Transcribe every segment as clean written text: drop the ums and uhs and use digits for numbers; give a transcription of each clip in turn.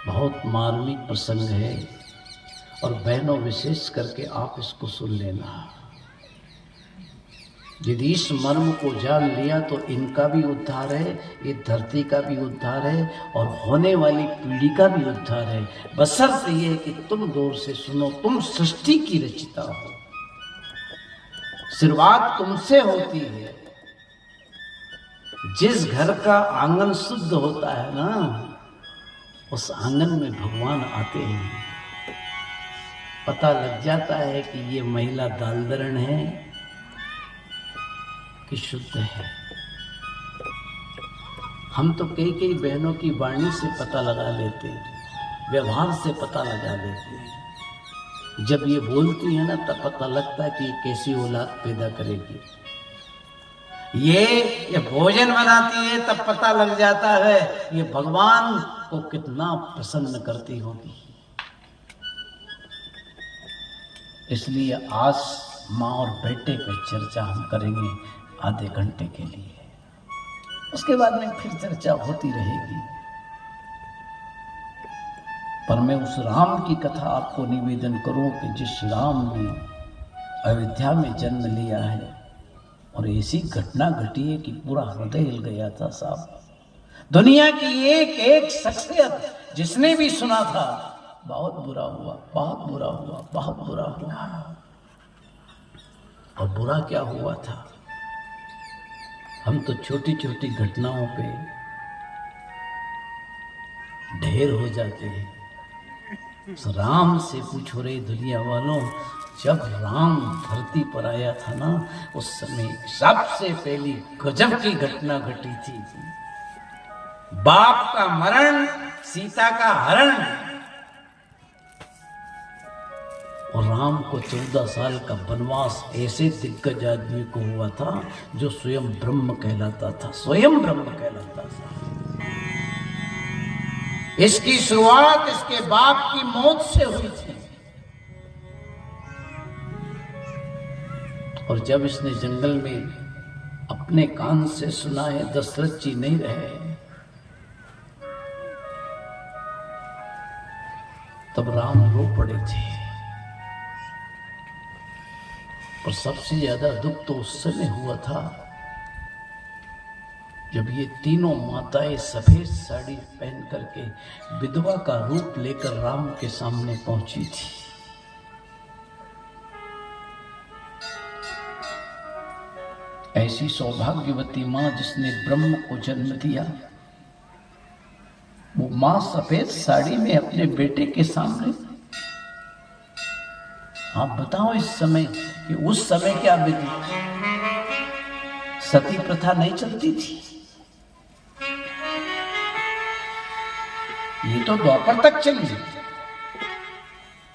बहुत मार्मिक प्रसंग है और बहनों विशेष करके आप इसको सुन लेना। यदि इस मर्म को जान लिया तो इनका भी उद्धार है, ये धरती का भी उद्धार है और होने वाली पीढ़ी का भी उद्धार है। बशर्ते ये कि तुम गौर से सुनो, तुम सृष्टि की रचिता हो, शुरुआत तुमसे होती है। जिस घर का आंगन शुद्ध होता है ना, उस आंगन में भगवान आते हैं। पता लग जाता है कि ये महिला दालदरण है कि शुद्ध है। हम तो कई कई बहनों की वाणी से पता लगा लेते हैं, व्यवहार से पता लगा लेते हैं। जब ये बोलती है ना, तब पता लगता है कि ये कैसी औलाद पैदा करेगी। ये भोजन बनाती है, तब पता लग जाता है ये भगवान को कितना प्रसन्न करती होगी। इसलिए आज माँ और बेटे पे चर्चा हम करेंगे आधे घंटे के लिए, उसके बाद में फिर चर्चा होती रहेगी। पर मैं उस राम की कथा आपको निवेदन करूं कि जिस राम ने अयोध्या में जन्म लिया है और ऐसी घटना घटी है कि पूरा हृदय हिल गया था साहब। दुनिया की एक एक शख्सियत जिसने भी सुना था, बहुत बुरा हुआ, बहुत बुरा हुआ, बहुत बुरा हुआ। और बुरा क्या हुआ था, हम तो छोटी छोटी घटनाओं पे ढेर हो जाते हैं। राम से पूछो रे दुनिया वालों, जब राम धरती पर आया था ना, उस समय सबसे पहली गजब की घटना घटी थी। बाप का मरण, सीता का हरण। और राम को 14 साल का वनवास ऐसे दिग्गज आदमी को हुआ था जो स्वयं ब्रह्म कहलाता था, स्वयं ब्रह्म कहलाता था। इसकी शुरुआत इसके बाप की मौत से हुई थी। और जब इसने जंगल में अपने कान से सुना है दशरथ जी नहीं रहे, तब राम रो पड़े थे। पर सबसे ज्यादा दुख तो उस समय हुआ था जब ये तीनों माताएं सफेद साड़ी पहन करके विधवा का रूप लेकर राम के सामने पहुंची थी। ऐसी सौभाग्यवती मां जिसने ब्रह्म को जन्म दिया, वो मां सफेद साड़ी में अपने बेटे के सामने। आप बताओ इस समय कि उस समय क्या विधि, सती प्रथा नहीं चलती थी। ये तो द्वापर तक चली।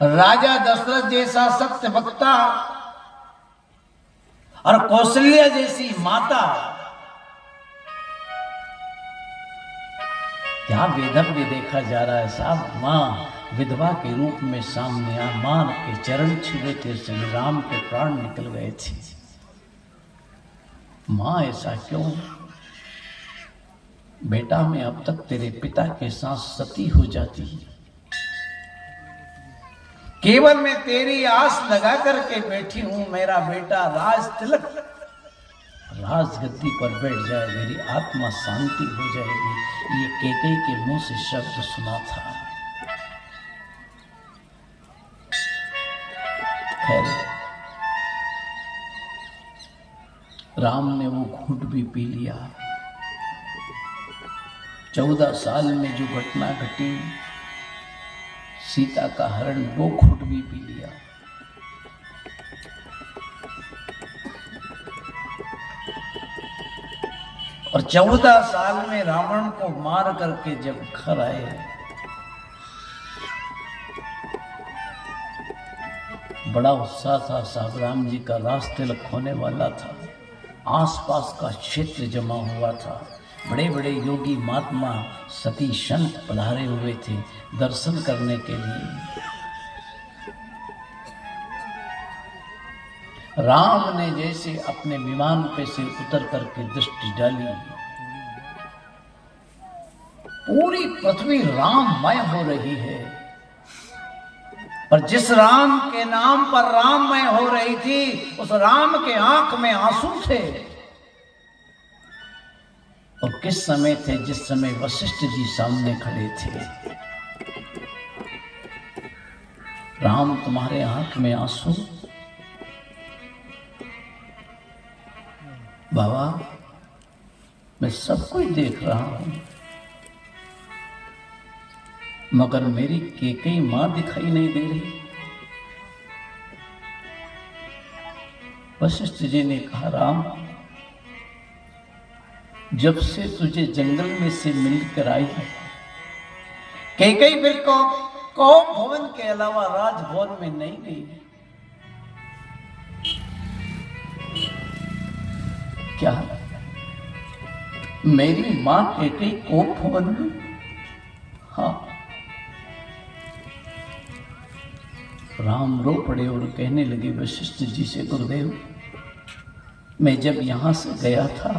राजा दशरथ जैसा सत्य वक्ता और कौशल्या जैसी माता, क्या वेदव्य देखा जा रहा है साहब। मां विधवा के रूप में सामने आ, मां के चरण छुए थे, श्री राम के प्राण निकल गए थे। मां ऐसा क्यों? बेटा मैं अब तक तेरे पिता के साथ सती हो जाती, केवल मैं तेरी आस लगा करके बैठी हूं, मेरा बेटा राज तिलक राजगद्दी पर बैठ जाए, मेरी आत्मा शांति हो जाएगी। ये कैकेयी के मुंह से शब्द सुना था। खैर, राम ने वो घूंट भी पी लिया। 14 साल में जो घटना घटी, सीता का हरण, वो घूंट भी पी लिया। और 14 साल में रावण को मार करके जब घर आए, बड़ा उत्साह था साहब। राम जी का राज तिलक होने वाला था, आसपास का क्षेत्र जमा हुआ था, बड़े बड़े योगी महात्मा सती संत पधारे हुए थे दर्शन करने के लिए। राम ने जैसे अपने विमान पे से उतर करके दृष्टि डाली, पूरी पृथ्वी राममय हो रही है। पर जिस राम के नाम पर राममय हो रही थी, उस राम के आंख में आंसू थे। और किस समय थे? जिस समय वशिष्ठ जी सामने खड़े थे। राम तुम्हारे आंख में आंसू? बाबा मैं सब कुछ देख रहा हूं, मगर मेरी केकई मां दिखाई नहीं दे रही। वशिष्ठ जी ने कहा, राम जब से तुझे जंगल में से मिलकर आई है, केकई फिर कौम भवन के अलावा राजभवन में नहीं गई। क्या मेरी मां केकई कौम भवन में? हाँ। राम रो पड़े और कहने लगे वशिष्ठ जी से, गुरुदेव मैं जब यहां से गया था,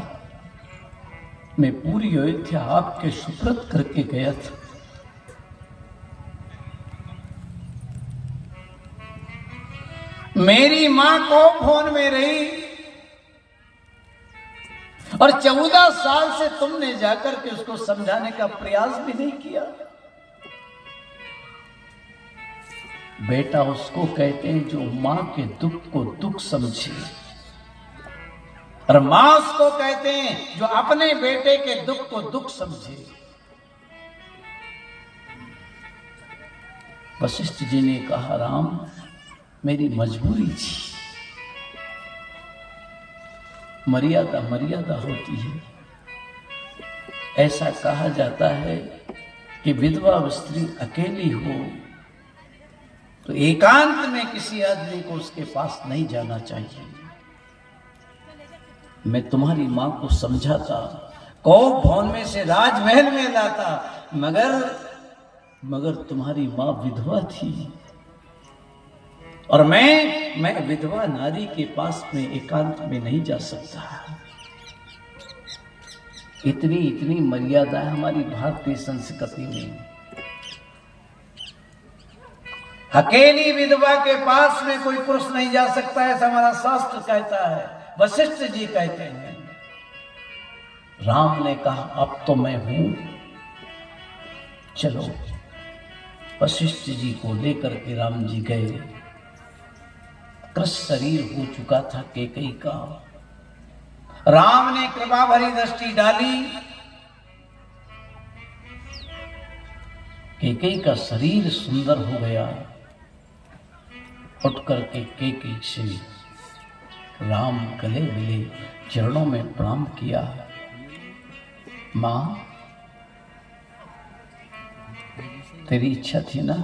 मैं पूरी अयोध्या आपके सुपुर्द करके गया था। मेरी मां को फोन में रही और 14 साल से तुमने जाकर के उसको समझाने का प्रयास भी नहीं किया। बेटा उसको कहते हैं जो मां के दुख को दुख समझे, और मां उसको कहते हैं जो अपने बेटे के दुख को दुख समझे। वशिष्ठ जी ने कहा, राम मेरी मजबूरी थी। मर्यादा मर्यादा होती है। ऐसा कहा जाता है कि विधवा स्त्री अकेली हो तो एकांत में किसी आदमी को उसके पास नहीं जाना चाहिए। मैं तुम्हारी मां को समझाता, कौम भवन में से राजमहल में लाता, मगर तुम्हारी मां विधवा थी और मैं विधवा नारी के पास में एकांत में नहीं जा सकता। इतनी मर्यादा है हमारी भारतीय संस्कृति में। अकेली विधवा के पास में कोई पुरुष नहीं जा सकता, ऐसा हमारा शास्त्र कहता है, वशिष्ठ जी कहते हैं। राम ने कहा, अब तो मैं हूं, चलो। वशिष्ठ जी को लेकर के राम जी गए। कृष शरीर हो चुका था केकई का। राम ने कृपा भरी दृष्टि डाली, केकई का शरीर सुंदर हो गया। उठ करके केकई से राम गले मिले, चरणों में प्रणाम किया। मां तेरी इच्छा थी ना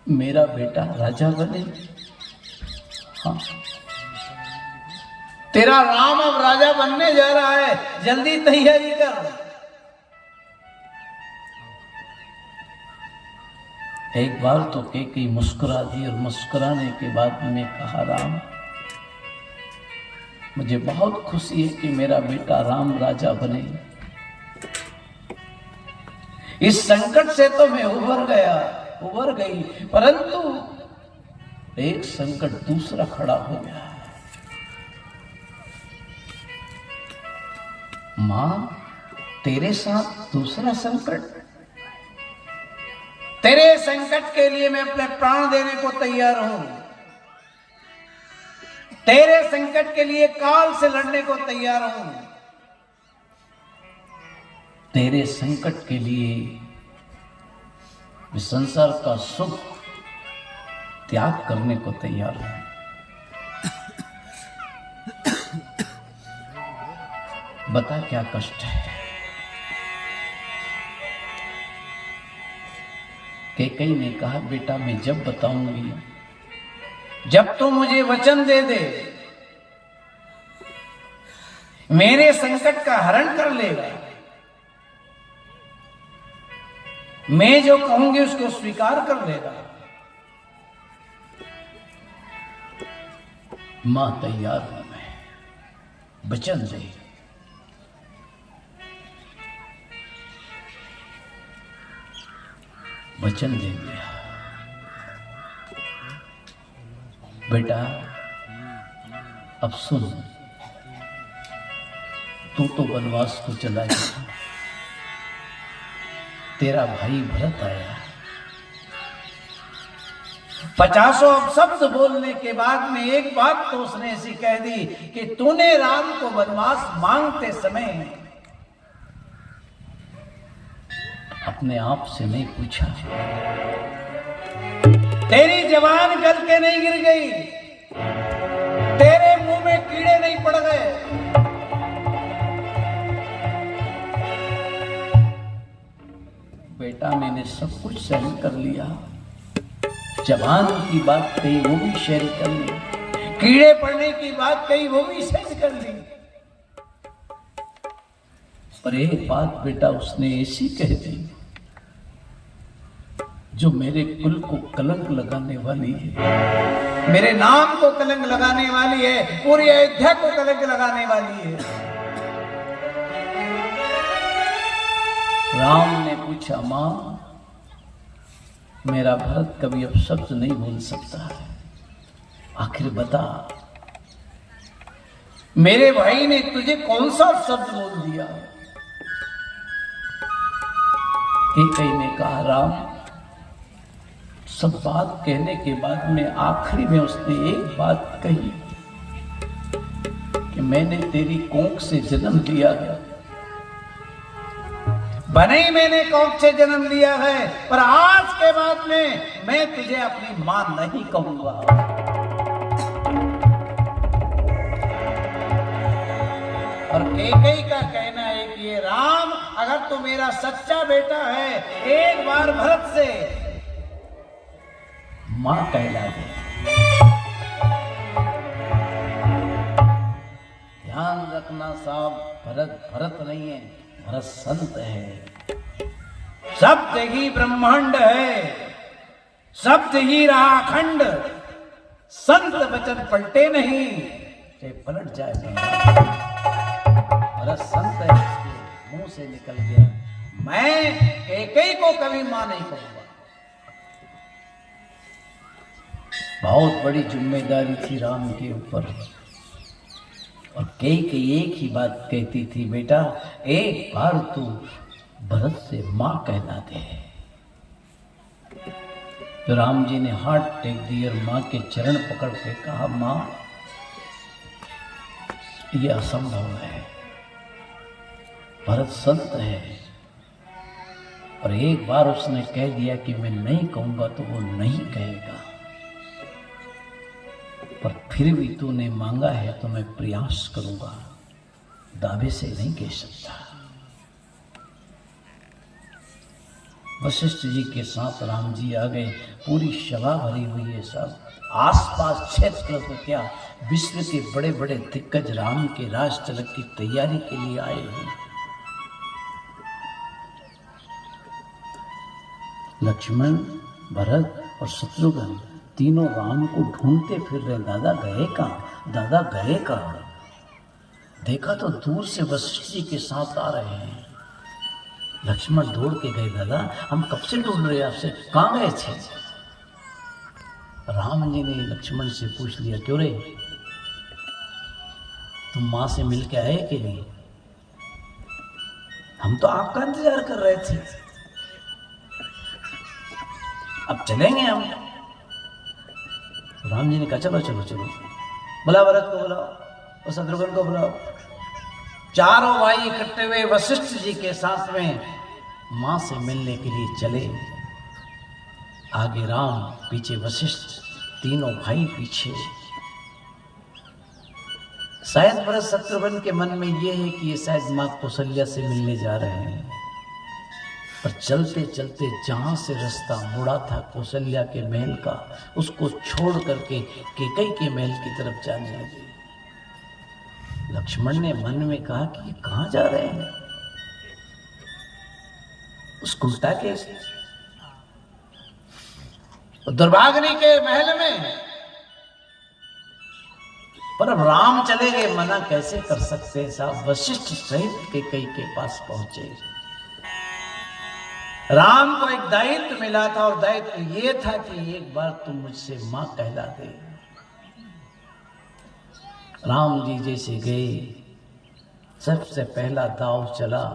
मेरा बेटा राजा बने? हाँ, तेरा राम अब राजा बनने जा रहा है, जल्दी तैयारी कर। एक बार तो केकई मुस्कुरा दी और मुस्कुराने के बाद में कहा, राम मुझे बहुत खुशी है कि मेरा बेटा राम राजा बने। इस संकट से तो मैं उबर गई, परंतु एक संकट दूसरा खड़ा हो गया। मां तेरे साथ दूसरा संकट? तेरे संकट के लिए मैं अपने प्राण देने को तैयार हूं। तेरे संकट के लिए काल से लड़ने को तैयार हूं। तेरे संकट के लिए संसार का सुख त्याग करने को तैयार हूं। बता क्या कष्ट है? केकई ने कहा, बेटा मैं जब बताऊंगी, जब तू मुझे वचन दे दे, मेरे संकट का हरण कर लेगा। मैं जो कहूंगी उसको स्वीकार कर लेगा। मां तैयार हूं मैं, वचन दे। वचन दे दिया, बेटा अब सुन, तू तो वनवास को चला गया, तेरा भाई भरत आया। 50 शब्द बोलने के बाद में एक बात तो उसने ऐसी कह दी कि तूने राम को वनवास मांगते समय अपने आप से नहीं पूछा, तेरी जवान गल के नहीं गिर गई, तेरे मुंह में कीड़े नहीं पड़ गए। बेटा मैंने सब कुछ सहन कर लिया, जवान की बात कही वो भी सहन कर ली, कीड़े पड़ने की बात कही वो भी सहन कर ली, पर एक बात बेटा उसने ऐसी कह दी जो मेरे कुल को कलंक लगाने वाली है, मेरे नाम को कलंक लगाने वाली है, पूरी अयोध्या को कलंक लगाने वाली है। राम ने पूछा, मां मेरा भरत कभी अब शब्द नहीं बोल सकता है, आखिर बता मेरे भाई ने तुझे कौन सा शब्द बोल दिया? कैकेयी ने कहा, राम सब बात कहने के बाद में आखिरी में उसने एक बात कही कि मैंने तेरी कोख से जन्म लिया है, बने मैंने कोख से जन्म लिया है, पर आज के बाद में मैं तुझे अपनी मां नहीं कहूंगा। और कैकेयी का कहना है कि ये राम अगर तू मेरा सच्चा बेटा है, एक बार भरत से मां कहला दे। ध्यान रखना साहब, भरत भरत नहीं है, भरत संत है, शब्द ही ब्रह्मांड है, शब्द ही रहा अखंड, संत वचन पलटे नहीं, चाहे पलट जाए भरत संत है, इसके मुंह से निकल गया, मैं कैकेयी को कभी मां नहीं कहूंगा। बहुत बड़ी जिम्मेदारी थी राम के ऊपर, और कैकेयी एक ही बात कहती थी, बेटा एक बार तू भरत से मां कहला दे। तो राम जी ने हाथ टेक दिए और मां के चरण पकड़ के कहा, मां यह असंभव है, भरत संत है, और एक बार उसने कह दिया कि मैं नहीं कहूंगा तो वो नहीं कहेगा, पर फिर भी तूने मांगा है तो मैं प्रयास करूंगा, दावे से नहीं कह सकता। वशिष्ठ जी के साथ राम जी आ गए, पूरी सभा भरी हुई है, सब आसपास क्षेत्र तो क्या विश्व के बड़े बड़े दिग्गज राम के राज तिलक की तैयारी के लिए आए हैं। लक्ष्मण, भरत और शत्रुघ्न तीनों राम को ढूंढते फिर रहे, दादा गए कहाँ, दादा गए कहाँ? देखा तो दूर से वशिष्ठ जी के साथ आ रहे हैं। लक्ष्मण दौड़ के गए, दादा हम कब से ढूंढ रहे आपसे, कहाँ गए थे? राम जी ने लक्ष्मण से पूछ लिया, क्यों रे तुम मां से मिल के आए कि नहीं? हम तो आपका इंतजार कर रहे थे, अब चलेंगे हम। राम जी ने कहा, चलो चलो चलो, बुला भरत को बुलाओ और शत्रुघ्न को बुलाओ। चारों भाई इकट्ठे हुए वशिष्ठ जी के साथ में मां से मिलने के लिए चले। आगे राम, पीछे वशिष्ठ, तीनों भाई पीछे। शायद भरत शत्रुघ्न के मन में ये है कि ये शायद मां कौशल्या से मिलने जा रहे हैं, पर चलते चलते जहां से रास्ता मुड़ा था कौशल्या के महल का, उसको छोड़ करके कैकेयी के महल की तरफ जाने लगे। लक्ष्मण ने मन में कहा कि ये कहां जा रहे हैं, उस कुंता के दुर्भाग्नि के महल में, पर अब राम चले गए, मना कैसे कर सकते हैं साहब। वशिष्ठ सहित कैकेयी के पास पहुंचे। राम को एक दायित्व मिला था और दायित्व ये था कि एक बार तुम मुझसे मां कहला दे। राम जी जैसे गए, सबसे पहला दाव चला।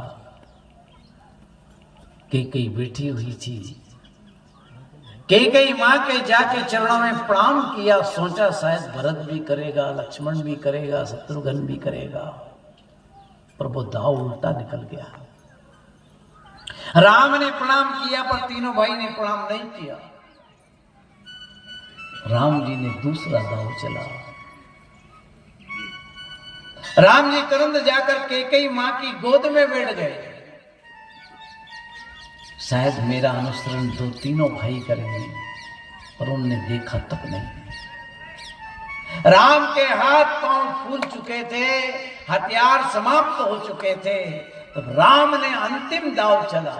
कैकेयी बैठी हुई थी। कैकेयी मां के जाके चरणों में प्रणाम किया। सोचा शायद भरत भी करेगा, लक्ष्मण भी करेगा, शत्रुघ्न भी करेगा, पर वो दाव उल्टा निकल गया। राम ने प्रणाम किया पर तीनों भाई ने प्रणाम नहीं किया। राम जी ने दूसरा दाव चला। राम जी तुरंत जाकर कैकेयी मां की गोद में बैठ गए। शायद मेरा अनुसरण दो तीनों भाई करेंगे, पर उनने देखा तक नहीं। राम के हाथ पांव फूल चुके थे, हथियार समाप्त हो चुके थे, तब राम ने अंतिम दाव चला।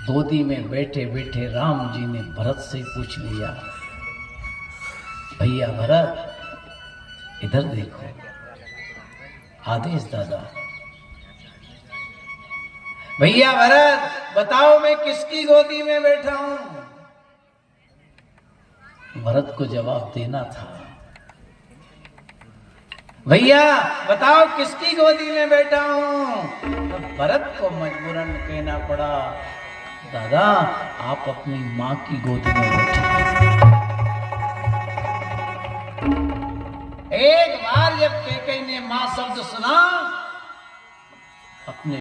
गोदी में बैठे बैठे राम जी ने भरत से पूछ लिया, भैया भरत इधर देखो। आदेश दादा। भैया भरत बताओ मैं किसकी गोदी में बैठा हूं? भरत को जवाब देना था। भैया बताओ किसकी गोदी में बैठा हूं? तो भरत को मजबूरन कहना पड़ा, दादा आप अपनी मां की गोदी में बैठे। एक बार जब कैकेयी ने मां शब्द सुना, अपने